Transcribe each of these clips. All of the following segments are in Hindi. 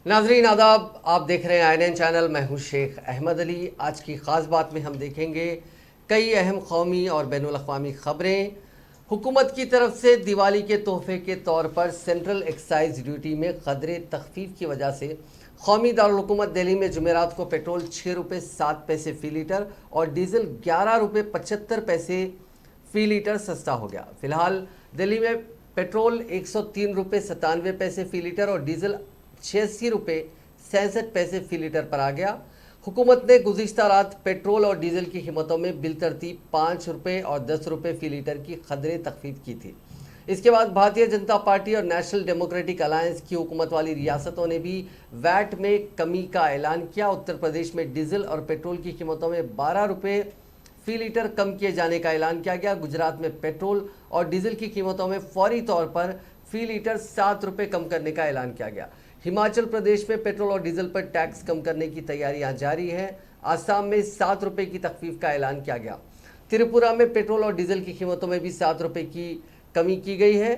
नाजरीन आदाब, आप देख रहे हैं INN चैनल। मैं हूं शेख अहमद अली। आज की ख़ास बात में हम देखेंगे कई अहम कौमी और बैनुल-अक़वामी ख़बरें। हुकूमत की तरफ से दिवाली के तोहफे के तौर पर सेंट्रल एक्साइज ड्यूटी में कदरे तखफीफ की वजह से कौमी दारुल-हुकूमत दिल्ली में जुमेरात को पेट्रोल 6 रुपये 7 पैसे फ़ी लीटर और डीज़ल 11 रुपये 75 पैसे फ़ी लीटर सस्ता हो गया। फ़िलहाल दिल्ली में पेट्रोल 103 रुपये 97 पैसे फ़ी लीटर और डीज़ल 86 रुपये 67 पैसे फ़ी लीटर पर आ गया। हुकूमत ने गुज़िश्ता रात पेट्रोल और डीज़ल की कीमतों में बिलतरतीब 5 रुपये और 10 रुपये फ़ी लीटर की कदरे तखफीफ की थी। इसके बाद भारतीय जनता पार्टी और नेशनल डेमोक्रेटिक अलायंस की हुकूमत वाली रियासतों ने भी वैट में कमी का ऐलान किया। उत्तर प्रदेश में डीज़ल और पेट्रोल की कीमतों में 12 रुपये फ़ी लीटर कम किए जाने का ऐलान किया गया। गुजरात में पेट्रोल और डीज़ल की कीमतों में फौरी तौर पर फ़ी लीटर 7 रुपये कम करने का ऐलान किया गया। हिमाचल प्रदेश में पेट्रोल और डीजल पर टैक्स कम करने की तैयारियां जारी हैं। आसाम में 7 रुपये की तखफीफ का ऐलान किया गया। त्रिपुरा में पेट्रोल और डीजल की कीमतों में भी 7 रुपये की कमी की गई है।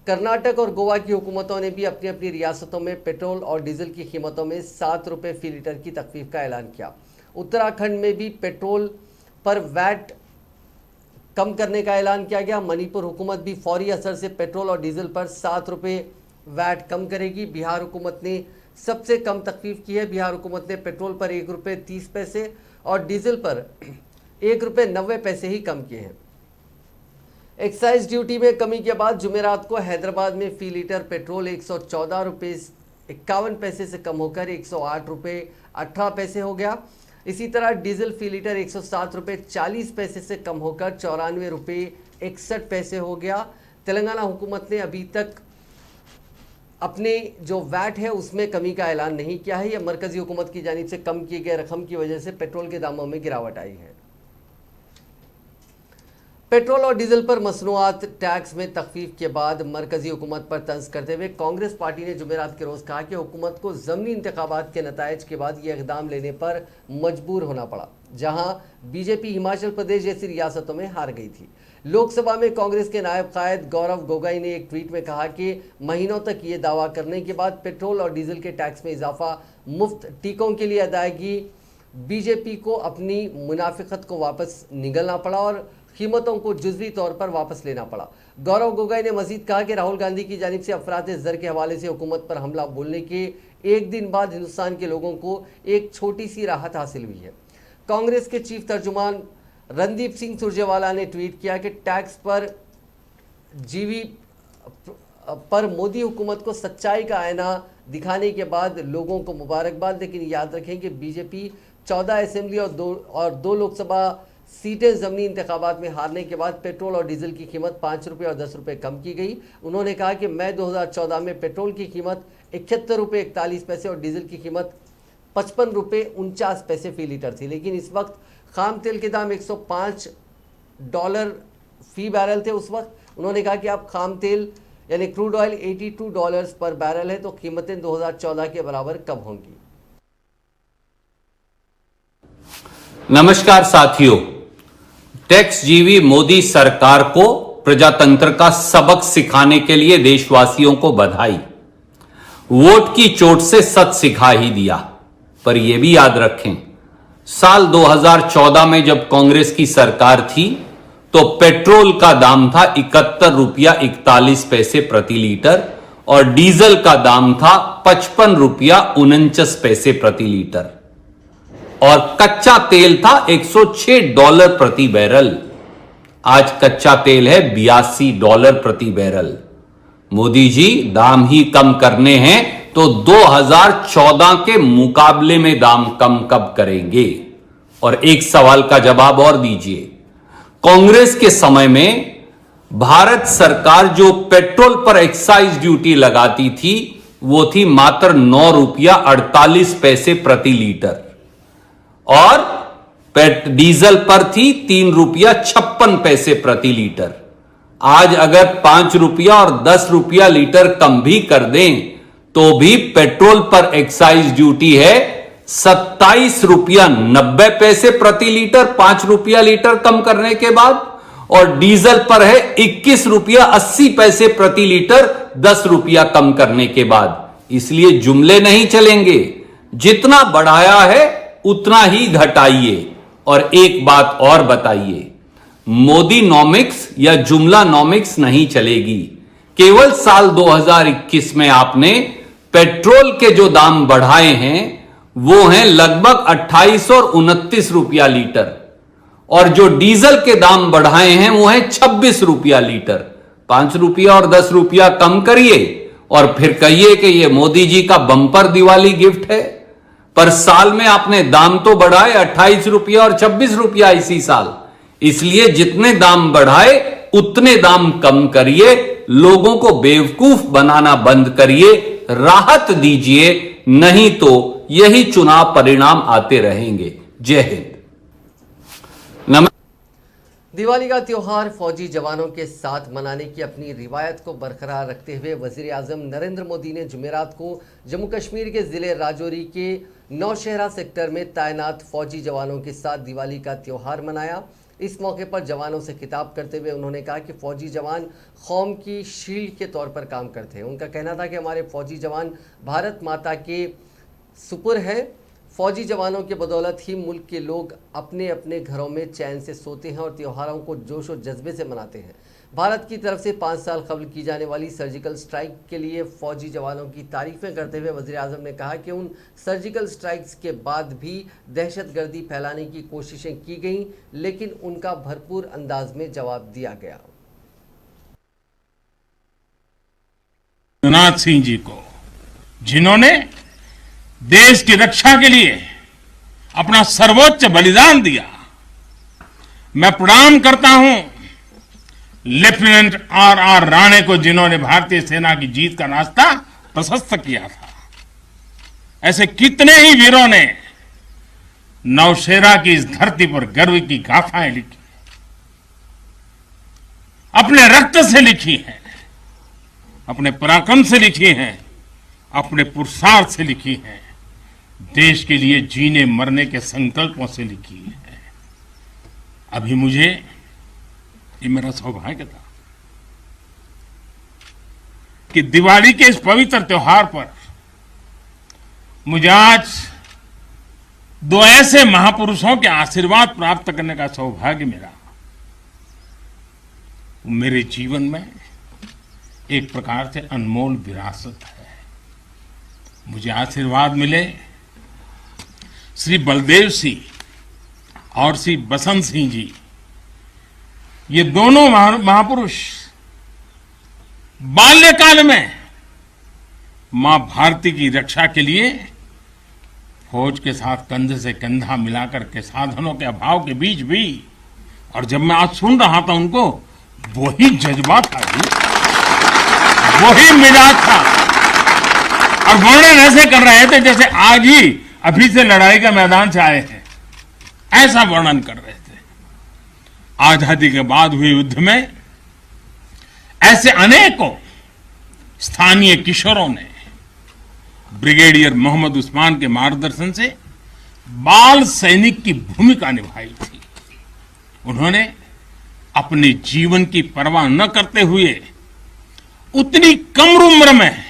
कर्नाटक और गोवा की हुकूमतों ने भी अपनी अपनी रियासतों में पेट्रोल और डीजल की कीमतों में 7 रुपये फ़ी लीटर की तखफीफ का ऐलान किया। उत्तराखंड में भी पेट्रोल पर वैट कम करने का ऐलान किया गया। मणिपुर हुकूमत भी फौरी असर से पेट्रोल और डीजल पर 7 रुपये वैट कम करेगी। बिहार हुकूमत ने सबसे कम तखफीफ की है। बिहार हुकूमत ने पेट्रोल पर 1 रुपये 30 पैसे और डीजल पर 1 रुपये 90 पैसे ही कम किए हैं। एक्साइज ड्यूटी में कमी के बाद जुमेरात को हैदराबाद में फ़ी लीटर पेट्रोल 114 रुपये 51 पैसे से कम होकर 108 रुपये 18 पैसे हो गया। इसी तरह डीजल फ़ी लीटर 107 रुपये 40 पैसे से कम होकर 94 रुपये 61 पैसे हो गया। तेलंगाना हुकूमत ने अभी तक अपने जो वैट है उसमें कमी का ऐलान नहीं किया है। यह मरकजी हुकूमत की जानिब से कम किए गए रकम की वजह से पेट्रोल के दामों में गिरावट आई है। पेट्रोल और डीजल पर मसनूआत टैक्स में तखफीफ के बाद मरकजी हुकूमत पर तंज करते हुए कांग्रेस पार्टी ने जुमेरात के रोज़ कहा कि हुकूमत को ज़मीनी इंतखाबात के नताइज के बाद ये इक़दाम लेने पर मजबूर होना पड़ा, जहां बीजेपी हिमाचल प्रदेश जैसी रियासतों में हार गई थी। लोकसभा में कांग्रेस के नायब कायद गौरव गोगोई ने एक ट्वीट में कहा कि महीनों तक ये दावा करने के बाद पेट्रोल और डीजल के टैक्स में इजाफा, मुफ्त टीकों के लिए अदायगी, बीजेपी को अपनी मुनाफिकत को वापस निगलना पड़ा और कीमतों को जुज़वी तौर पर वापस लेना पड़ा। गौरव गोगोई ने मजीद कहा कि राहुल गांधी की जानिब से अफरात ज़र के हवाले से हुकूमत पर हमला बोलने के एक दिन बाद हिंदुस्तान के लोगों को एक छोटी सी राहत हासिल हुई है। कांग्रेस के चीफ तर्जुमान रणदीप सिंह सुरजेवाला ने ट्वीट किया कि टैक्स पर जीवी पर मोदी हुकूमत को सच्चाई का आईना दिखाने के बाद लोगों को मुबारकबाद, लेकिन याद रखें कि बीजेपी 14 असेंबली और 2 लोकसभा सीटें ज़मीनी इंतखाबात में हारने के बाद पेट्रोल और डीजल की कीमत 5 रुपये और 10 रुपये कम की गई। उन्होंने कहा कि मई 2014 में पेट्रोल की कीमत 71 रुपये 41 पैसे और डीजल की कीमत 55 रुपये 49 पैसे फ़ी लीटर थी, लेकिन इस वक्त खाम तेल के दाम $105 फ़ी बैरल थे। उस वक्त उन्होंने कहा कि अब खाम तेल यानी क्रूड ऑयल $82 पर बैरल है, तो कीमतें 2014 के बराबर कब होंगी। नमस्कार साथियों, टैक्स जीवी मोदी सरकार को प्रजातंत्र का सबक सिखाने के लिए देशवासियों को बधाई। वोट की चोट से सच सिखा ही दिया। पर यह भी याद रखें, साल 2014 में जब कांग्रेस की सरकार थी तो पेट्रोल का दाम था 71 रुपया 41 पैसे प्रति लीटर और डीजल का दाम था 55 रुपया 49 पैसे प्रति लीटर और कच्चा तेल था $106 प्रति बैरल। आज कच्चा तेल है $82 प्रति बैरल। मोदी जी दाम ही कम करने हैं तो 2014 के मुकाबले में दाम कम कब करेंगे? और एक सवाल का जवाब और दीजिए, कांग्रेस के समय में भारत सरकार जो पेट्रोल पर एक्साइज ड्यूटी लगाती थी वो थी मात्र 9 रुपया 48 पैसे प्रति लीटर और डीजल पर थी 3 रुपया 56 पैसे प्रति लीटर। आज अगर 5 रुपया और 10 रुपया लीटर कम भी कर दें तो भी पेट्रोल पर एक्साइज ड्यूटी है 27 रुपया 90 पैसे प्रति लीटर 5 रुपया लीटर कम करने के बाद, और डीजल पर है 21 रुपया 80 पैसे प्रति लीटर 10 रुपया कम करने के बाद। इसलिए जुमले नहीं चलेंगे। जितना बढ़ाया है उतना ही घटाइए। और एक बात और बताइए, मोदी नॉमिक्स या जुमला नॉमिक्स नहीं चलेगी। केवल साल 2021 में आपने पेट्रोल के जो दाम बढ़ाए हैं वो हैं लगभग 28 और 29 रुपया लीटर, और जो डीजल के दाम बढ़ाए हैं वो हैं 26 रुपया लीटर। 5 रुपया और 10 रुपया कम करिए और फिर कहिए कि ये मोदी जी का बम्पर दिवाली गिफ्ट है। पर साल में आपने दाम तो बढ़ाए 28 रुपया और 26 रुपया इसी साल, इसलिए जितने दाम बढ़ाए उतने दाम कम करिए। लोगों को बेवकूफ बनाना बंद करिए, राहत दीजिए, नहीं तो यही चुनाव परिणाम आते रहेंगे। जय हिंद। दिवाली का त्योहार फौजी जवानों के साथ मनाने की अपनी रिवायत को बरकरार रखते हुए वजीर आजम नरेंद्र मोदी ने जुमेरात को जम्मू कश्मीर के ज़िले राजौरी के नौशहरा सेक्टर में तैनात फौजी जवानों के साथ दिवाली का त्यौहार मनाया। इस मौके पर जवानों से खिताब करते हुए उन्होंने कहा कि फौजी जवान कौम की शील्ड के तौर पर काम करते हैं। उनका कहना था कि हमारे फौजी जवान भारत माता के सुपुर है। फौजी जवानों के बदौलत ही मुल्क के लोग अपने अपने घरों में चैन से सोते हैं और त्योहारों को जोश और जज्बे से मनाते हैं। भारत की तरफ से 5 साल कबल की जाने वाली सर्जिकल स्ट्राइक के लिए फौजी जवानों की तारीफें करते हुए वज़ीर आज़म ने कहा कि उन सर्जिकल स्ट्राइक्स के बाद भी दहशतगर्दी फैलाने की कोशिशें की गईं, लेकिन उनका भरपूर अंदाज में जवाब दिया गया। राजनाथ सिंह जी को, जिन्होंने देश की रक्षा के लिए अपना सर्वोच्च बलिदान दिया, मैं प्रणाम करता हूं। लेफ्टिनेंट आर राणे को, जिन्होंने भारतीय सेना की जीत का रास्ता प्रशस्त किया था। ऐसे कितने ही वीरों ने नौशेरा की इस धरती पर गर्व की गाथाएं लिखी, अपने रक्त से लिखी हैं, अपने पराक्रम से लिखी हैं, अपने पुरुषार्थ से लिखी हैं, देश के लिए जीने मरने के संकल्पों से लिखी है। अभी मुझे, ये मेरा सौभाग्य था कि दिवाली के इस पवित्र त्योहार पर मुझे आज 2 ऐसे महापुरुषों के आशीर्वाद प्राप्त करने का सौभाग्य मिला। मेरे जीवन में एक प्रकार से अनमोल विरासत है। मुझे आशीर्वाद मिले श्री बलदेव सिंह और श्री बसंत सिंह जी, ये दोनों महापुरुष बाल्यकाल में मां भारती की रक्षा के लिए फौज के साथ कंधे से कंधा मिलाकर के साधनों के अभाव के बीच भी, और जब मैं आज सुन रहा था उनको, वही जज्बा था, वही मिजाज था, और वर्णन ऐसे कर रहे थे जैसे आज ही अभी से लड़ाई का मैदान से आए हैं, ऐसा वर्णन कर रहे थे। आजादी के बाद हुए युद्ध में ऐसे अनेकों स्थानीय किशोरों ने ब्रिगेडियर मोहम्मद उस्मान के मार्गदर्शन से बाल सैनिक की भूमिका निभाई थी। उन्होंने अपने जीवन की परवाह न करते हुए उतनी कम उम्र में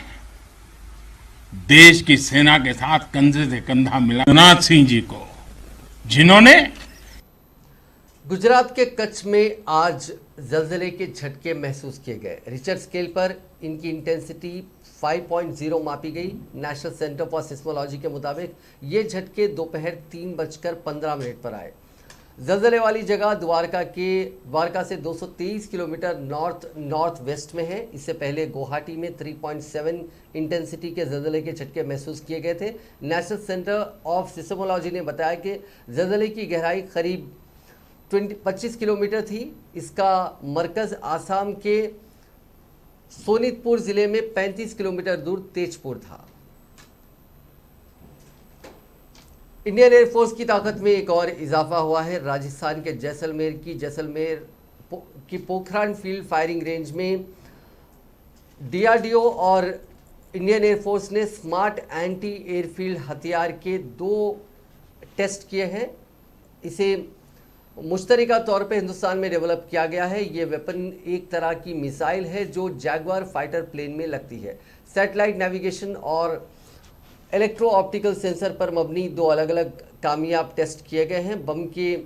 देश की सेना के साथ कंधे से कंधा मिला। राजनाथ सिंह जी को, जिन्होंने गुजरात के कच्छ में आज जल्जले के झटके महसूस किए गए। रिक्टर स्केल पर इनकी इंटेंसिटी 5.0 मापी गई। नेशनल सेंटर फॉर सिस्मोलॉजी के मुताबिक ये झटके दोपहर 3:15 पर आए। जल्जले वाली जगह द्वारका से 223 किलोमीटर नॉर्थ वेस्ट में है। इससे पहले गुवाहाटी में 3.7 इंटेंसिटी के जल्जले के झटके महसूस किए गए थे। नेशनल सेंटर ऑफ सिस्मोलॉजी ने बताया कि जल्जले की गहराई करीब 25 किलोमीटर थी। इसका मरकज़ आसाम के सोनितपुर ज़िले में 35 किलोमीटर दूर तेजपुर था। इंडियन एयरफोर्स की ताकत में एक और इजाफा हुआ है। राजस्थान के जैसलमेर की पोखरण फील्ड फायरिंग रेंज में डीआरडीओ और इंडियन एयरफोर्स ने स्मार्ट एंटी एयरफील्ड हथियार के 2 टेस्ट किए हैं। इसे मुश्तरका तौर पे हिंदुस्तान में डेवलप किया गया है। ये वेपन एक तरह की मिसाइल है जो जैगवार फाइटर प्लेन में लगती है। सैटेलाइट नेविगेशन और इलेक्ट्रो ऑप्टिकल सेंसर पर मबनी 2 अलग अलग कामयाब टेस्ट किए गए हैं। बम के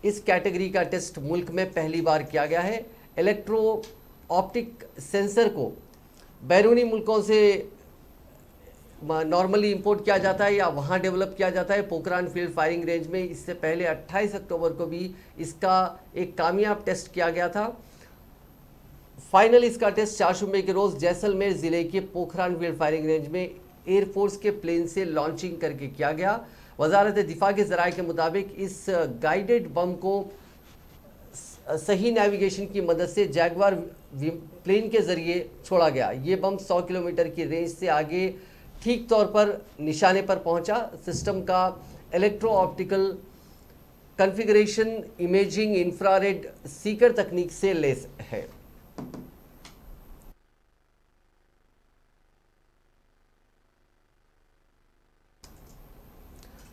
इस कैटेगरी का टेस्ट मुल्क में पहली बार किया गया है। इलेक्ट्रो ऑप्टिक सेंसर को बैरूनी मुल्कों से नॉर्मली इंपोर्ट किया जाता है या वहाँ डेवलप किया जाता है। पोखरान फील्ड फायरिंग रेंज में इससे पहले 28 अक्टूबर को भी इसका एक कामयाब टेस्ट किया गया था। फाइनल इसका टेस्ट चारशंबे के रोज़ जैसलमेर ज़िले के पोखरान फील्ड फायरिंग रेंज में एयरफोर्स के प्लेन से लॉन्चिंग करके किया गया। वजारत दिफा के ज़राए के मुताबिक इस गाइडेड बम को सही नेविगेशन की मदद से जैगवार प्लेन के ज़रिए छोड़ा गया। ये बम 100 किलोमीटर की रेंज से आगे ठीक तौर पर निशाने पर पहुंचा। सिस्टम का electro optical configuration imaging infrared Sikar तकनीक से लैस है।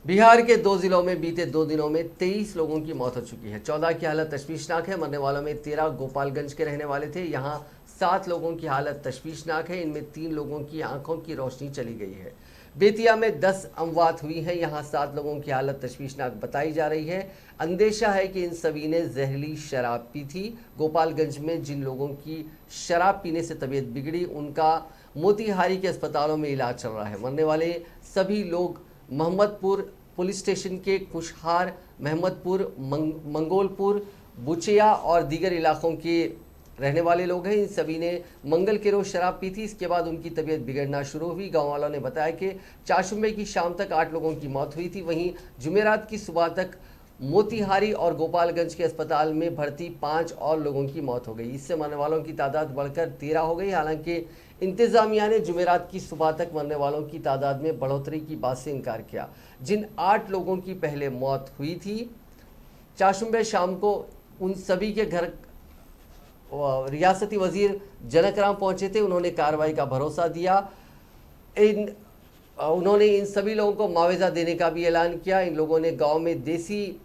बिहार के 2 जिलों में बीते 2 दिनों में 23 लोगों की मौत हो चुकी है। 14 की हालत तशवीशनाक है। मरने वालों में 13 गोपालगंज के रहने वाले थे। यहाँ 7 लोगों की हालत तशवीशनाक है। इनमें 3 लोगों की आंखों की रोशनी चली गई है। बेतिया में 10 अमवात हुई हैं। यहाँ 7 लोगों की हालत तशवीशनाक बताई जा रही है। अंदेशा है कि इन सभी ने जहरीली शराब पी थी। गोपालगंज में जिन लोगों की शराब पीने से तबीयत बिगड़ी उनका मोतिहारी के अस्पतालों में इलाज चल रहा है। मरने वाले सभी लोग मोहम्मदपुर पुलिस स्टेशन के कुशहार, महमदपुर, मंगोलपुर, बुचिया और दीगर इलाकों के रहने वाले लोग हैं। इन सभी ने मंगल के रोज शराब पी थी। इसके बाद उनकी तबीयत बिगड़ना शुरू हुई। गांव वालों ने बताया कि चारशंबे की शाम तक 8 लोगों की मौत हुई थी। वहीं जुमेरात की सुबह तक मोतिहारी और गोपालगंज के अस्पताल में भर्ती 5 और लोगों की मौत हो गई। इससे मरने वालों की तादाद बढ़कर 13 हो गई। हालांकि इंतजामिया ने जुमेरात की सुबह तक मरने वालों की तादाद में बढ़ोतरी की बात से इनकार किया। जिन 8 लोगों की पहले मौत हुई थी चारशंबे शाम को उन सभी के घर रियासती वजीर जनकराम पहुंचे थे। उन्होंने कार्रवाई का भरोसा दिया। उन्होंने इन सभी लोगों को मुआवजा देने का भी ऐलान किया। इन लोगों ने गांव में देसी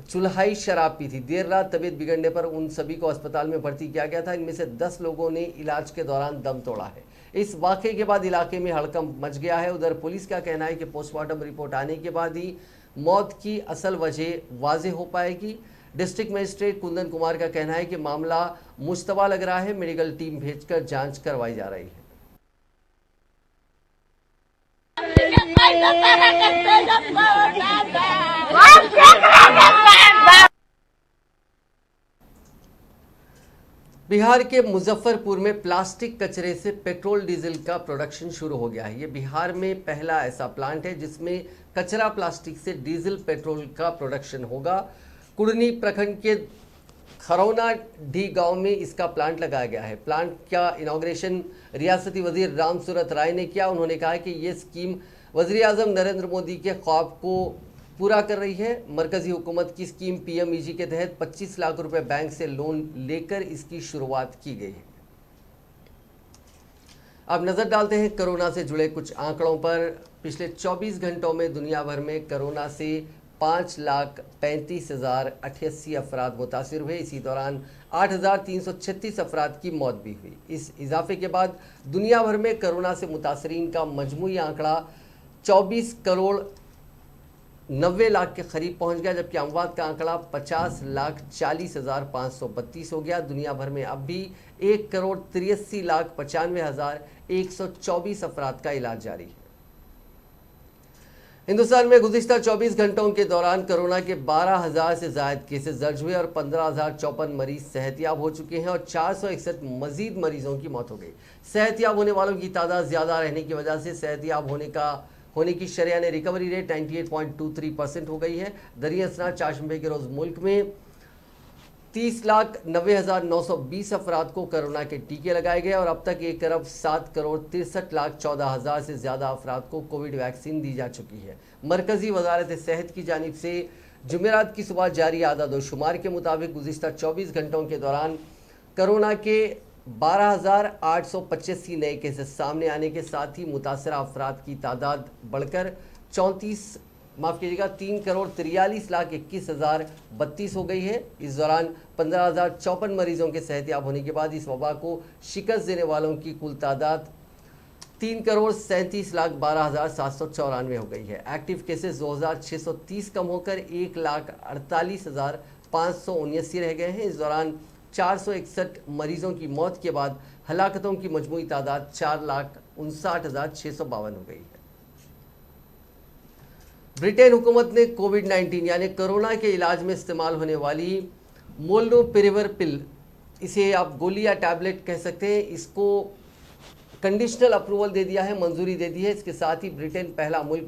चुल्हाई शराब पी थी। देर रात तबीयत बिगड़ने पर उन सभी को अस्पताल में भर्ती किया गया था। इनमें से 10 लोगों ने इलाज के दौरान दम तोड़ा है। इस वाक़े के बाद इलाके में हड़कंप मच गया है। उधर पुलिस का कहना है कि पोस्टमार्टम रिपोर्ट आने के बाद ही मौत की असल वजह वाज़ेह हो पाएगी। डिस्ट्रिक्ट मजिस्ट्रेट कुंदन कुमार का कहना है कि मामला मुश्तबा लग रहा है। मेडिकल टीम भेजकर जांच करवाई जा रही है। बिहार के मुजफ्फरपुर में प्लास्टिक कचरे से पेट्रोल डीजल का प्रोडक्शन शुरू हो गया है। ये बिहार में पहला ऐसा प्लांट है जिसमें कचरा प्लास्टिक से डीजल पेट्रोल का प्रोडक्शन होगा। कुड़नी प्रखंड के खरौना डी गांव में इसका प्लांट लगाया गया है। प्लांट का इनॉग्रेशन रियासती वजीर राम सूरत राय ने किया। उन्होंने कहा कि ये स्कीम वज़ीर आज़म नरेंद्र मोदी के ख्वाब को पूरा कर रही है। मरकजी हुकूमत की स्कीम PMEG के तहत 25 लाख रुपए बैंक से लोन लेकर इसकी शुरुआत की गई है। अब नज़र डालते हैं कोरोना से जुड़े कुछ आंकड़ों पर। पिछले 24 घंटों में दुनिया भर में कोरोना से 5,35,088 अफराद मुतासिर हुए। इसी दौरान 8,336 अफराद की मौत भी हुई। इस इजाफे के बाद दुनिया भर में कोरोना से मुतासरीन का मजमूई आंकड़ा 24,90,00,000 के करीब पहुंच गया, जबकि अमवात का आंकड़ा 50,40,532 हो गया। दुनिया भर में अब भी 1,83,95,124 अफराद का इलाज जारी है। हिंदुस्तान में गुज़िश्ता 24 घंटों के दौरान कोरोना के 12,000 से ज़ायद केसेस दर्ज हुए और 15,054 मरीज सेहतियाब हो चुके हैं और 461 मजीद मरीजों की मौत हो गई। सेहतियाब होने वालों की तादाद ज़्यादा रहने की वजह से सेहतियाब होने की शरियाने रिकवरी रेट 98.23% हो गई है। दरियासना चारशंबे के रोज़ मुल्क में 30,90,920 अफराद को कोरोना के टीके लगाए गए और अब तक 1,07,63,14,000 से ज़्यादा अफराद को कोविड वैक्सीन दी जा चुकी है। मरकज़ी वजारत सेहत की जानिब से जुमेरात की सुबह जारी आदाद-ओ-शुमार के मुताबिक गुज़िश्ता 24 घंटों के दौरान कोरोना के 12,885 नए केसेस सामने आने के साथ ही मुतासरा अफराद की तादाद बढ़कर माफ़ कीजिएगा 3,43,21,032 हो गई है। इस दौरान 15,054 मरीजों के सेहतयाब होने के बाद इस वबा को शिकस्त देने वालों की कुल तादाद 3,37,12,794 हो गई है। एक्टिव केसेस 2,630 कम होकर 1,48,579 रह गए हैं। इस दौरान 461 मरीजों की मौत के बाद हलाकतों की मजमूई तादाद 4,59,652 हो गई है। ब्रिटेन हुकूमत ने कोविड-19 यानी कोरोना के इलाज में इस्तेमाल होने वाली मोलनुपिरेविर पिल, इसे आप गोली या टैबलेट कह सकते हैं, इसको कंडीशनल अप्रूवल दे दिया है, मंजूरी दे दी है। इसके साथ ही ब्रिटेन पहला मुल्क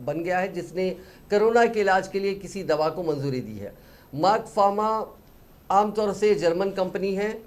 बन गया है जिसने कोरोना के इलाज के लिए किसी दवा को मंजूरी दी है। मार्क फार्मा आमतौर से जर्मन कंपनी है।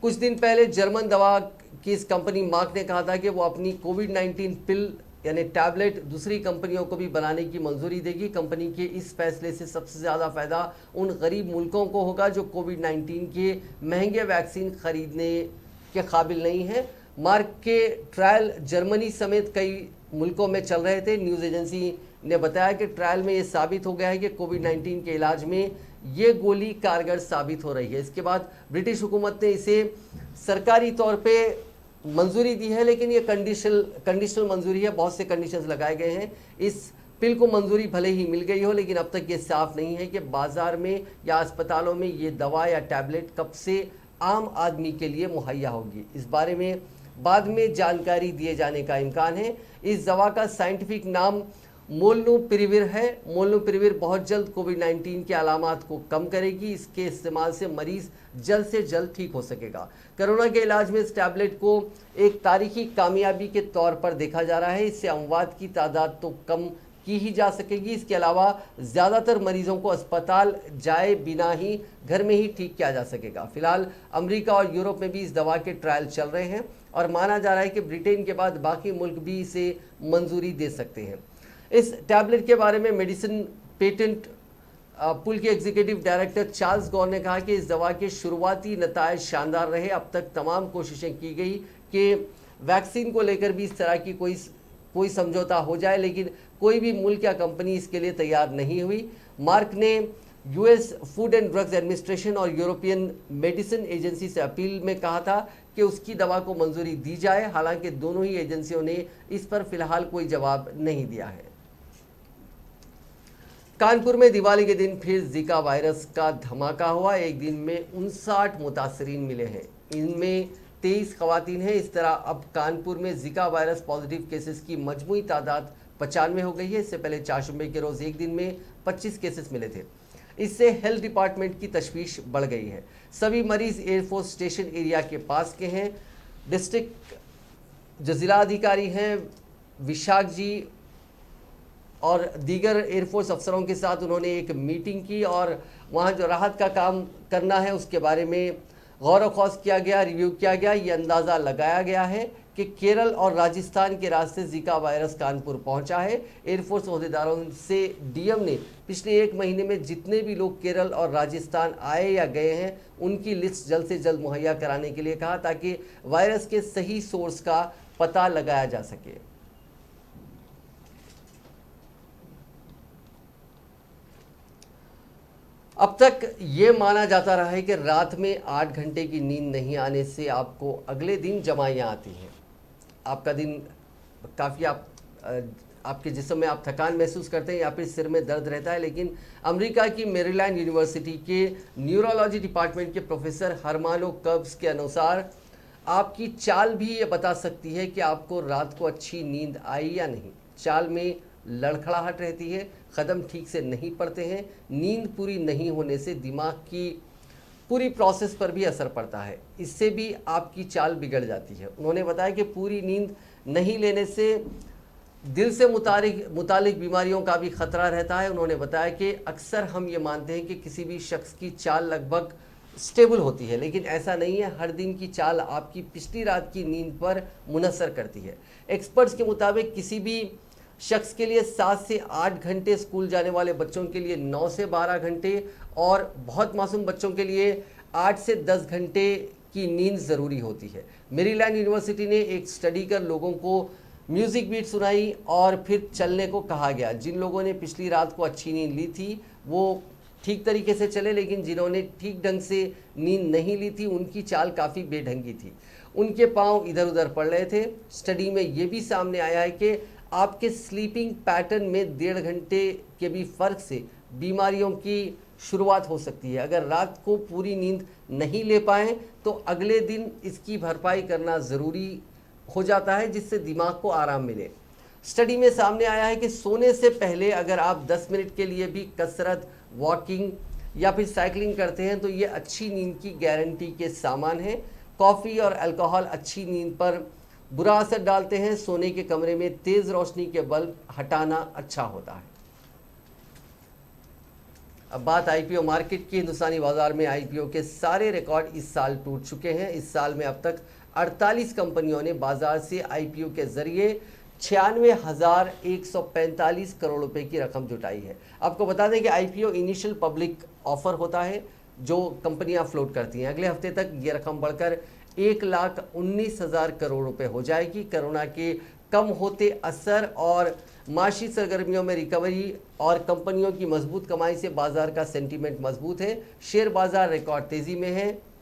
कुछ दिन पहले जर्मन दवा की इस कंपनी मार्क ने कहा था कि वो अपनी कोविड-19 पिल यानी टैबलेट दूसरी कंपनियों को भी बनाने की मंजूरी देगी। कंपनी के इस फैसले से सबसे ज़्यादा फ़ायदा उन गरीब मुल्कों को होगा जो कोविड-19 के महंगे वैक्सीन खरीदने के काबिल नहीं है। मार्क के ट्रायल जर्मनी समेत कई मुल्कों में चल रहे थे। न्यूज़ एजेंसी ने बताया कि ट्रायल में ये साबित हो गया है कि कोविड-19 के इलाज में ये गोली कारगर साबित हो रही है। इसके बाद ब्रिटिश हुकूमत ने इसे सरकारी तौर पे मंजूरी दी है, लेकिन ये कंडीशनल मंजूरी है। बहुत से कंडीशंस लगाए गए हैं। इस पिल को मंजूरी भले ही मिल गई हो, लेकिन अब तक ये साफ नहीं है कि बाजार में या अस्पतालों में ये दवा या टैबलेट कब से आम आदमी के लिए मुहैया होगी। इस बारे में बाद में जानकारी दिए जाने का इम्कान है। इस दवा का साइंटिफिक नाम मोलनुपिरेविर है। मोलनुपिरेविर बहुत जल्द कोविड-19 के अलामात को कम करेगी। इसके इस्तेमाल से मरीज जल्द से जल्द ठीक हो सकेगा। कोरोना के इलाज में इस टैबलेट को एक तारीखी कामयाबी के तौर पर देखा जा रहा है। इससे अमवात की तादाद तो कम की ही जा सकेगी। इसके अलावा ज़्यादातर मरीजों को अस्पताल जाए बिना ही घर में ही ठीक किया जा सकेगा। फिलहाल अमेरिका और यूरोप में भी इस दवा के ट्रायल चल रहे हैं और माना जा रहा है कि ब्रिटेन के बाद बाकी मुल्क भी इसे मंजूरी दे सकते हैं। इस टैबलेट के बारे में मेडिसिन पेटेंट पुल के एग्जीक्यूटिव डायरेक्टर चार्ल्स गौर ने कहा कि इस दवा के शुरुआती नतायज शानदार रहे। अब तक तमाम कोशिशें की गई कि वैक्सीन को लेकर भी इस तरह की कोई समझौता हो जाए, लेकिन कोई भी मुल्क या कंपनी इसके लिए तैयार नहीं हुई। मार्क ने US food and drugs administration और यूरोपियन मेडिसिन एजेंसी से अपील में कहा था कि उसकी दवा को मंजूरी दी जाए। हालांकि दोनों ही एजेंसियों ने इस पर फिलहाल कोई जवाब नहीं दिया है। कानपुर में दिवाली के दिन फिर जीका वायरस का धमाका हुआ। एक दिन में 59 मुतासरीन मिले हैं, इनमें 23 खवातीन हैं। इस तरह अब कानपुर में जीका वायरस पॉजिटिव केसेस की मजमूई तादाद 95 हो गई है। इससे पहले चारशंबे के रोज़ एक दिन में 25 केसेस मिले थे। इससे हेल्थ डिपार्टमेंट की तशवीश बढ़ गई है। सभी मरीज एयरफोर्स स्टेशन एरिया के पास के हैं। डिस्ट्रिक्ट जो जिला अधिकारी हैं विशाख जी और दीगर एयरफोर्स अफसरों के साथ उन्होंने एक मीटिंग की और वहाँ जो राहत का काम करना है उसके बारे में गौर व खौज किया गया, रिव्यू किया गया। ये अंदाज़ा लगाया गया है कि केरल और राजस्थान के रास्ते जीका वायरस कानपुर पहुंचा है। एयरफोर्स अहदेदारों से डीएम ने पिछले एक महीने में जितने भी लोग केरल और राजस्थान आए या गए हैं उनकी लिस्ट जल्द से जल्द मुहैया कराने के लिए कहा, ताकि वायरस के सही सोर्स का पता लगाया जा सके। अब तक ये माना जाता रहा है कि रात में 8 घंटे की नींद नहीं आने से आपको अगले दिन जमाइयाँ आती हैं। आपका दिन काफ़ी आपके जिस्म में आप थकान महसूस करते हैं या फिर सिर में दर्द रहता है। लेकिन अमेरिका की मेरीलैंड यूनिवर्सिटी के न्यूरोलॉजी डिपार्टमेंट के प्रोफेसर हरमानो कर्ब्स के अनुसार आपकी चाल भी ये बता सकती है कि आपको रात को अच्छी नींद आई या नहीं। चाल में लड़खड़ाहट रहती है, कदम ठीक से नहीं पड़ते हैं, नींद पूरी नहीं होने से दिमाग की पूरी प्रोसेस पर भी असर पड़ता है, इससे भी आपकी चाल बिगड़ जाती है। उन्होंने बताया कि पूरी नींद नहीं लेने से दिल से मुतालिक बीमारियों का भी खतरा रहता है। उन्होंने बताया कि अक्सर हम ये मानते हैं कि किसी भी शख्स की चाल लगभग स्टेबल होती है, लेकिन ऐसा नहीं है। हर दिन की चाल आपकी पिछली रात की नींद पर मुनसर करती है। एक्सपर्ट्स के मुताबिक किसी भी शख्स के लिए 7 से 8 घंटे, स्कूल जाने वाले बच्चों के लिए 9 से 12 घंटे और बहुत मासूम बच्चों के लिए 8 से 10 घंटे की नींद ज़रूरी होती है। मेरीलैंड यूनिवर्सिटी ने एक स्टडी कर लोगों को म्यूजिक बीट सुनाई और फिर चलने को कहा गया। जिन लोगों ने पिछली रात को अच्छी नींद ली थी वो ठीक तरीके से चले, लेकिन जिन्होंने ठीक ढंग से नींद नहीं ली थी उनकी चाल काफ़ी बेढंगी थी, उनके पांव इधर उधर पड़ रहे थे। स्टडी में ये भी सामने आया है कि आपके स्लीपिंग पैटर्न में 1.5 घंटे के भी फ़र्क से बीमारियों की शुरुआत हो सकती है। अगर रात को पूरी नींद नहीं ले पाएँ तो अगले दिन इसकी भरपाई करना ज़रूरी हो जाता है, जिससे दिमाग को आराम मिले। स्टडी में सामने आया है कि सोने से पहले अगर आप 10 मिनट के लिए भी कसरत, वॉकिंग या फिर साइकिलिंग करते हैं तो ये अच्छी नींद की गारंटी के सामान है। कॉफ़ी और अल्कोहल अच्छी नींद पर बुरा असर डालते हैं। सोने के कमरे में तेज़ रोशनी के बल्ब हटाना अच्छा होता है। अब बात आईपीओ मार्केट की। हिंदुस्तानी बाजार में आईपीओ के सारे रिकॉर्ड इस साल टूट चुके हैं। इस साल में अब तक 48 कंपनियों ने बाजार से आईपीओ के जरिए 96,145 करोड़ रुपए की रकम जुटाई है। आपको बता दें कि आईपीओ इनिशियल पब्लिक ऑफर होता है जो कंपनियां फ्लोट करती हैं। अगले हफ्ते तक ये रकम बढ़कर 1,19,000 करोड़ रुपए हो जाएगी। कोरोना के कम होते असर और माशी सरगर्मियों में रिकवरी और कंपनियों की मजबूत कमाई से बाजार का सेंटीमेंट मजबूत है। शेयर बाजार रिकॉर्ड तेजी में है।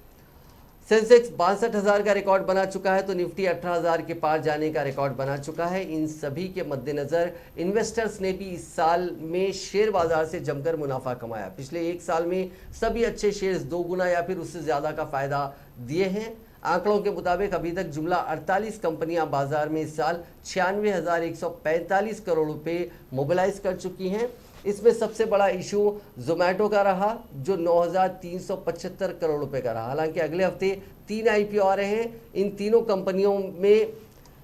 सेंसेक्स 62,000 का रिकॉर्ड बना चुका है तो निफ्टी 18,000 के पार जाने का रिकॉर्ड बना चुका है। इन सभी के मद्देनज़र इन्वेस्टर्स ने भी इस साल में शेयर बाजार से जमकर मुनाफा कमाया। पिछले एक साल में सभी अच्छे शेयर्स 2 गुना या फिर उससे ज़्यादा का फ़ायदा दिए हैं। आंकड़ों के मुताबिक अभी तक जुमला 48 कंपनियां बाजार में इस साल 96,145 करोड़ रुपए मोबिलाइज कर चुकी हैं। इसमें सबसे बड़ा इशू जोमेटो का रहा जो 9,375 करोड़ रुपए का रहा। हालांकि अगले हफ्ते 3 आईपीओ आ रहे हैं। इन तीनों कंपनियों में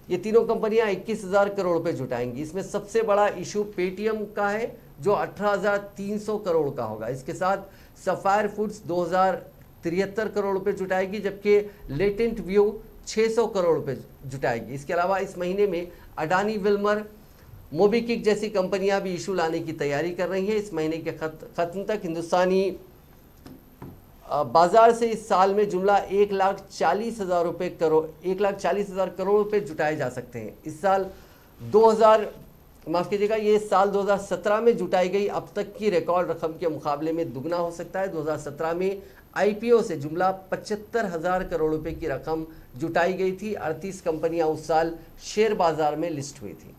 ये तीनों कंपनियां 21,000 करोड़ रुपए जुटाएंगी। इसमें सबसे बड़ा इशू पेटीएम का है जो 18,300 करोड़ का होगा। इसके साथ सफायर फूड्स 2,073 करोड़ रुपए जुटाएगी, जबकि लेटेंट व्यू 600 करोड़ रुपए जुटाएगी। इसके अलावा इस महीने में अडानी विल्मर, मोबीक्विक जैसी कंपनियां भी इशू लाने की तैयारी कर रही हैं। इस महीने के खत्म तक हिंदुस्तानी बाजार से इस साल में जुमला 1,40,000 करोड़ रुपए जुटाए जा सकते हैं। इस साल 2017 में जुटाई गई अब तक की रिकॉर्ड रकम के मुकाबले में दुगना हो सकता है। 2017 में आईपीओ से जुमला 75,000 करोड़ रुपए की रकम जुटाई गई थी। 38 कंपनियां उस साल शेयर बाजार में लिस्ट हुई थी।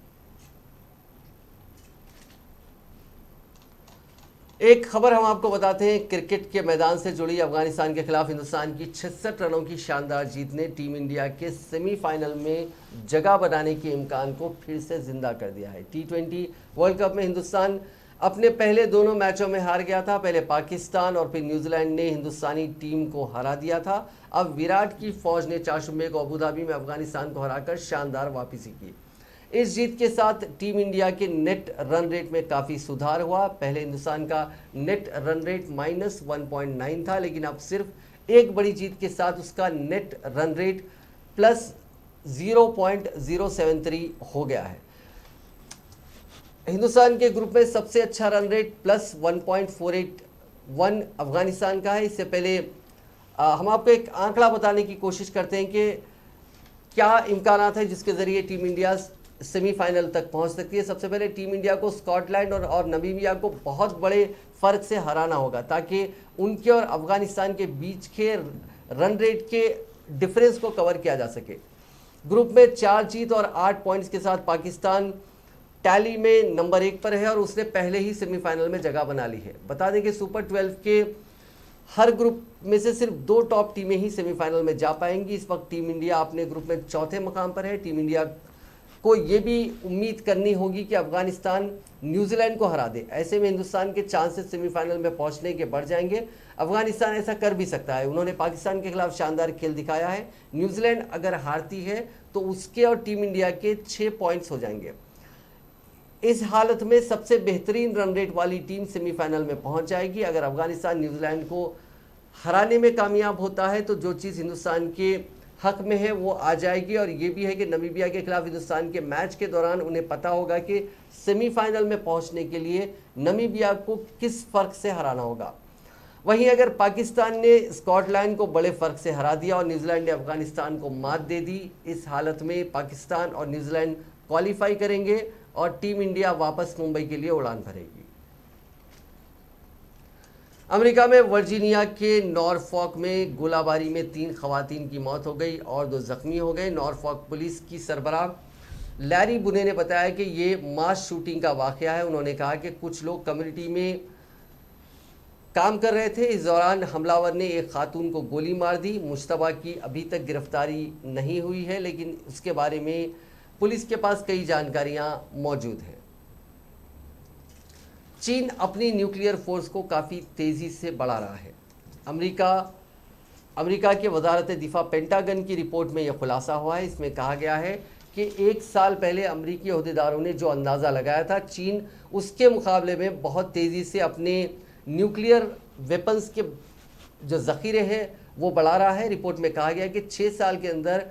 एक खबर हम आपको बताते हैं क्रिकेट के मैदान से जुड़ी। अफगानिस्तान के खिलाफ हिंदुस्तान की 66 रनों की शानदार जीत ने टीम इंडिया के सेमीफाइनल में जगह बनाने के इम्कान को फिर से जिंदा कर दिया है। T20 वर्ल्ड कप में हिंदुस्तान अपने पहले दोनों मैचों में हार गया था। पहले पाकिस्तान और फिर न्यूजीलैंड ने हिंदुस्तानी टीम को हरा दिया था। अब विराट की फौज ने 4 जुम्मे को अबूधाबी में अफगानिस्तान को हराकर शानदार वापसी की। इस जीत के साथ टीम इंडिया के नेट रन रेट में काफ़ी सुधार हुआ। पहले हिंदुस्तान का नेट रन रेट -1.9 था, लेकिन अब सिर्फ एक बड़ी जीत के साथ उसका नेट रन रेट +0.073 हो गया है। हिंदुस्तान के ग्रुप में सबसे अच्छा रन रेट +1.481 अफगानिस्तान का है। इससे पहले हम आपको एक आंकड़ा बताने की कोशिश करते हैं कि क्या इम्कानात है जिसके ज़रिए टीम इंडिया सेमीफाइनल तक पहुंच सकती है। सबसे पहले टीम इंडिया को स्कॉटलैंड और नमीबिया को बहुत बड़े फ़र्क से हराना होगा ताकि उनके और अफगानिस्तान के बीच के रन रेट के डिफरेंस को कवर किया जा सके। ग्रुप में 4 जीत और 8 पॉइंट्स के साथ पाकिस्तान टैली में नंबर 1 पर है और उसने पहले ही सेमीफाइनल में जगह बना ली है। बता दें कि सुपर 12 के हर ग्रुप में से सिर्फ 2 टॉप टीमें ही सेमीफाइनल में जा पाएंगी। इस वक्त टीम इंडिया अपने ग्रुप में 4थे मुकाम पर है। टीम इंडिया को ये भी उम्मीद करनी होगी कि अफगानिस्तान न्यूजीलैंड को हरा दे। ऐसे में हिंदुस्तान के चांसेस सेमीफाइनल में पहुंचने के बढ़ जाएंगे। अफगानिस्तान ऐसा कर भी सकता है। उन्होंने पाकिस्तान के खिलाफ शानदार खेल दिखाया है। न्यूजीलैंड अगर हारती है तो उसके और टीम इंडिया के 6 पॉइंट्स हो जाएंगे। इस हालत में सबसे बेहतरीन रन रेट वाली टीम सेमीफाइनल में पहुंच जाएगी। अगर अफगानिस्तान न्यूजीलैंड को हराने में कामयाब होता है तो जो चीज़ हिंदुस्तान के हक में है वो आ जाएगी। और ये भी है कि नमीबिया के खिलाफ हिंदुस्तान के मैच के दौरान उन्हें पता होगा कि सेमीफाइनल में पहुंचने के लिए नमीबिया को किस फ़र्क से हराना होगा। वहीं अगर पाकिस्तान ने स्कॉटलैंड को बड़े फ़र्क से हरा दिया और न्यूजीलैंड ने अफगानिस्तान को मात दे दी, इस हालत में पाकिस्तान और न्यूजीलैंड क्वालिफाई करेंगे और टीम इंडिया वापस मुंबई के लिए उड़ान भरेगी। अमेरिका में वर्जीनिया के नॉरफॉक में गोलाबारी में 3 खवातीन की मौत हो गई और 2 जख्मी हो गए। नॉरफॉक पुलिस की सरबराह लैरी बुने ने बताया कि ये मास शूटिंग का वाकया है। उन्होंने कहा कि कुछ लोग कम्युनिटी में काम कर रहे थे। इस दौरान हमलावर ने एक खातून को गोली मार दी। मुश्तबा की अभी तक गिरफ्तारी नहीं हुई है, लेकिन उसके बारे में पुलिस के पास कई जानकारियां मौजूद हैं। चीन अपनी न्यूक्लियर फोर्स को काफ़ी तेज़ी से बढ़ा रहा है। अमेरिका के वजारत दिफा पेंटागन की रिपोर्ट में यह खुलासा हुआ है। इसमें कहा गया है कि 1 साल पहले अमेरिकी अहदेदारों ने जो अंदाज़ा लगाया था, चीन उसके मुकाबले में बहुत तेज़ी से अपने न्यूक्लियर वेपन्स के जो ज़ख़ीरे हैं वो बढ़ा रहा है। रिपोर्ट में कहा गया है कि 6 साल के अंदर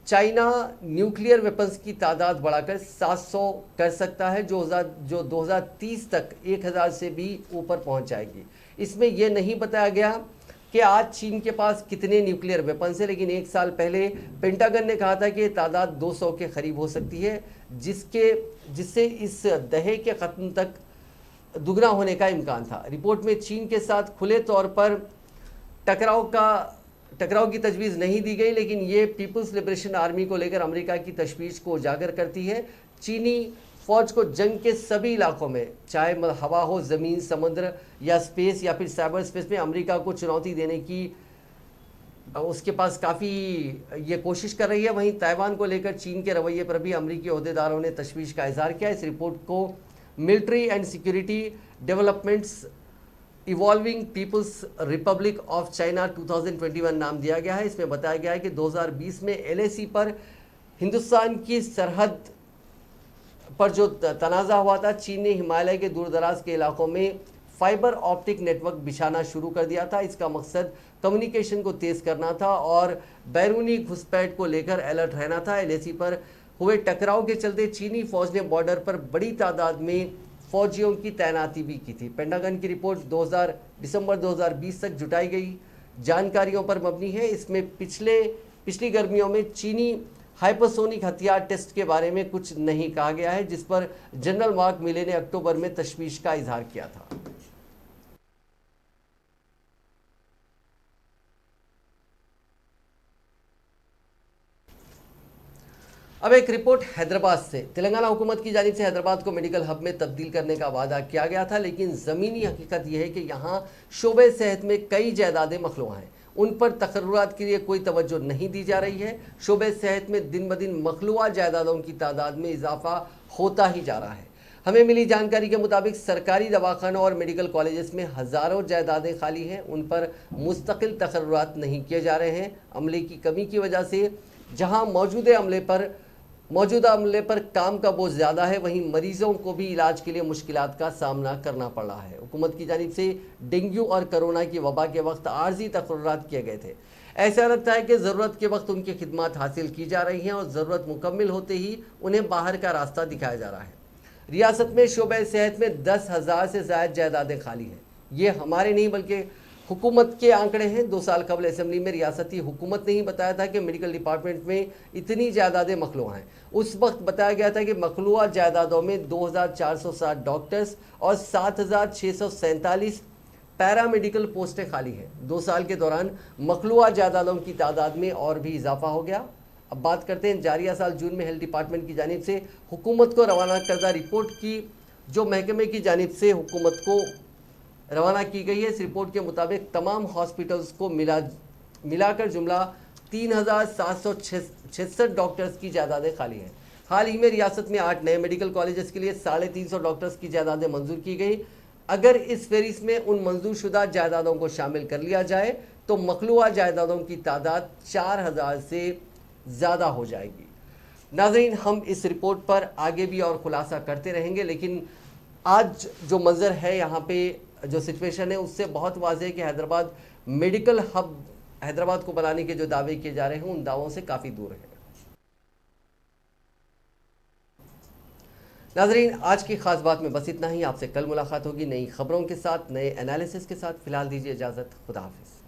चाइना न्यूक्लियर वेपन्स की तादाद बढ़ाकर 700 कर सकता है, जो 2030 तक 1000 से भी ऊपर पहुंच जाएगी। इसमें यह नहीं बताया गया कि आज चीन के पास कितने न्यूक्लियर वेपन्स हैं, लेकिन 1 साल पहले पेंटागन ने कहा था कि तादाद 200 के करीब हो सकती है, जिससे इस दहे के ख़त्म तक दुगना होने का इम्कान था। रिपोर्ट में चीन के साथ खुले तौर पर टकराव की तजवीज़ नहीं दी गई, लेकिन ये पीपल्स लिबरेशन आर्मी को लेकर अमेरिका की तशवीश को उजागर करती है। चीनी फ़ौज को जंग के सभी इलाकों में, चाहे हवा हो, ज़मीन, समुद्र या स्पेस या फिर साइबर स्पेस में, अमेरिका को चुनौती देने की उसके पास काफ़ी ये कोशिश कर रही है। वहीं ताइवान को लेकर चीन के रवैये पर भी अमेरिकी अहदेदारों ने तशवीश का इजहार किया। इस रिपोर्ट को military and security developments involving People's Republic of China 2021 नाम दिया गया है। इसमें बताया गया है कि 2020 में LAC पर हिंदुस्तान की सरहद पर जो तनाज़ा हुआ था, चीन ने हिमालय के दूर दराज के इलाकों में फाइबर ऑप्टिक नेटवर्क बिछाना शुरू कर दिया था। इसका मकसद कम्युनिकेशन को तेज़ करना था और बैरूनी घुसपैठ को लेकर अलर्ट रहना था। LAC पर हुए टकराव के चलते चीनी फ़ौज ने बॉर्डर पर बड़ी तादाद में फौजियों की तैनाती भी की थी। पेंटागन की रिपोर्ट दिसंबर 2020 तक जुटाई गई जानकारियों पर मबनी है। इसमें पिछली गर्मियों में चीनी हाइपरसोनिक हथियार टेस्ट के बारे में कुछ नहीं कहा गया है, जिस पर जनरल मार्क मिले ने अक्टूबर में तशवीश का इजहार किया था। अब एक रिपोर्ट हैदराबाद से। तेलंगाना हुकूमत की जानिब से हैदराबाद को मेडिकल हब में तब्दील करने का वादा किया गया था, लेकिन ज़मीनी हकीकत यह है कि यहाँ शोबे सेहत में कई जायदादें मखलूआ हैं। उन पर तकर्रुरात के लिए कोई तवज्जो नहीं दी जा रही है। शोबे सेहत में दिन ब दिन मखलूआ जायदादों की तादाद में इजाफा होता ही जा रहा है। हमें मिली जानकारी के मुताबिक सरकारी दवाखानों और मेडिकल कॉलेजेस में हज़ारों जायदादें खाली हैं। उन पर मुस्तकिल तकर्रुरात नहीं किए जा रहे हैं। अमले की कमी की वजह से जहाँ मौजूदा अमले पर काम का बोझ ज़्यादा है, वहीं मरीजों को भी इलाज के लिए मुश्किलात का सामना करना पड़ रहा है। हुकूमत की जानिब से डेंगू और कोरोना की वबा के वक्त आर्जी तकर्रुरात किए गए थे। ऐसा लगता है कि ज़रूरत के वक्त उनकी खिदमत हासिल की जा रही हैं और ज़रूरत मुकम्मिल होते ही उन्हें बाहर का रास्ता दिखाया जा रहा है। रियासत में शोबे सेहत में 10,000 से ज़ायद जायदादें खाली हैं। ये हमारे नहीं बल्कि हुकूमत के आंकड़े हैं। 2 साल कबल असेंबली में रियासती हुकूमत ने ही बताया था कि मेडिकल डिपार्टमेंट में इतनी जायदादें मखलूआ हैं। उस वक्त बताया गया था कि मखलूआ जायदादों में 2,460 डॉक्टर्स और 7,647 पैरामेडिकल पोस्टें खाली हैं। 2 साल के दौरान मखलूआ जायदादों की तादाद में और भी इजाफा हो गया। अब बात करते हैं जारिया साल जून में हेल्थ डिपार्टमेंट की जानिब से हुकूमत को रवाना करदा रिपोर्ट की, जो महकमे की जानिब से हुकूमत को रवाना की गई है। इस रिपोर्ट के मुताबिक तमाम हॉस्पिटल्स को मिलाकर जुमला 3,766 डॉक्टर्स की जायदादें खाली हैं। हाल ही में रियासत में 8 नए मेडिकल कॉलेजेस के लिए 350 डॉक्टर्स की जायदादें मंजूर की गई। अगर इस फहरिस्त में उन मंजूर शुदा जायदादों को शामिल कर लिया जाए तो मखलूआ जायदादों की तादाद 4,000 से ज़्यादा हो जाएगी। नाज़रीन, हम इस रिपोर्ट पर आगे भी और खुलासा करते रहेंगे, लेकिन आज जो मंजर है, यहाँ पे जो सिचुएशन है, उससे बहुत वाज़ेह है कि हैदराबाद मेडिकल हब हैदराबाद को बनाने के जो दावे किए जा रहे हैं, उन दावों से काफ़ी दूर है। नाज़रीन, आज की खास बात में बस इतना ही। आपसे कल मुलाकात होगी नई खबरों के साथ, नए एनालिसिस के साथ। फिलहाल दीजिए इजाज़त। खुदा हाफिज़।